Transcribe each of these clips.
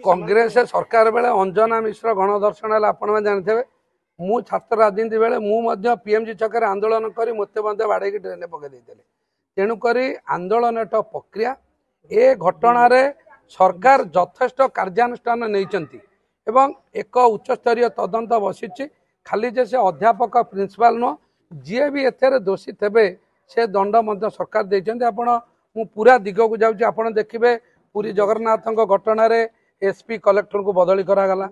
कांग्रेस सरकार बेले अंजना मिश्र गणदर्शन है आपण जानते मु छात्र राजनीति बेले मु पीएमजी छक आंदोलन कर मत बाड़े ट्रेन पकई तेणुक आंदोलन एक प्रक्रिया ए घटना सरकार यथेष्ट कार्यानुष्ठान नहीं एक उच्चस्तरीय तदंत बसी खाली जे से अध्यापक प्रिंसिपाल नुह जी भी एथे दोषी थे से दंड सरकार देते आपण मु पूरा दिग को जाऊँ देखिए पूरी जगन्नाथ घटन एसपी कलेक्टर को बदली करागला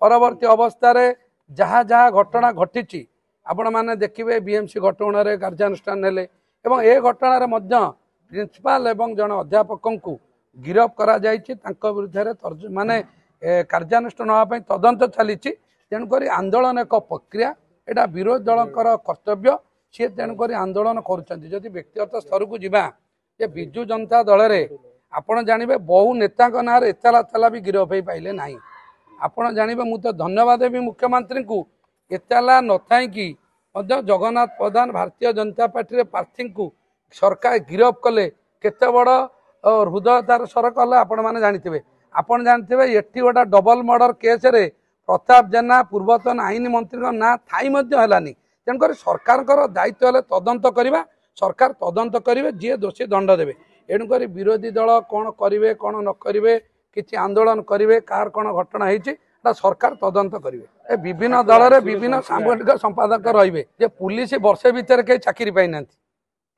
परवर्ती अवस्था जहाँ जहाँ घटना घटी आपण मैंने देखिए बीएमसी घटना कार्यानुष्ठान हेले एवं ए घटना प्रिंसिपाल एवं जन अध्यापक को गिरफ करा विरुद्ध माने कार्यानुष्ठान होगापी तदंत चली तेणुक आंदोलन एक प्रक्रिया एटा विरोधी दल कर्तव्य सी तेणुक आंदोलन करुँच व्यक्तिगत स्तर को जीवा जे विजु जनता दल में आपण जानवे बहु नेता ना एतला तला भी गिरफ हो पाइले ना आपण जानवे मुझे धन्यवाद देवी मुख्यमंत्री को एतला न थी जगन्नाथ प्रधान भारतीय जनता पार्टी प्रार्थी को सरकार गिरफ कले केते बड़ हृदयतार सर कले आपण मैंने जानते आपण जानते ये गोटा डबल मर्डर केस रे प्रताप जेना पूर्वतन आईन मंत्री ना थाई है तेणुक सरकार दायित्व तदंत करवा सरकार तदंत करेंगे जी दोषी दंड देवे एणुक विरोधी दल कौन करेंगे कौन न करेंगे किसी आंदोलन करेंगे कार कौन घटना होती सरकार तदंत करेंगे विभिन्न दल में विभिन्न सांगठनिक संपादक रे पुलिस वर्षे भितर कई चाकरी पाई ना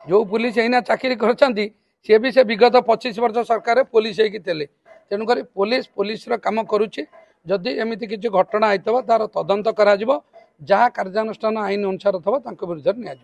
जो पुलिस एना चाकरी कर सी भी से विगत 25 वर्ष सरकार पुलिस होते तेणुक पुलिस काम करुच्ची जदि एमती किसी घटना होता तार तदंत करा जहाँ कार्यानुष्ठान आईन अनुसार थो विरुद्ध नि।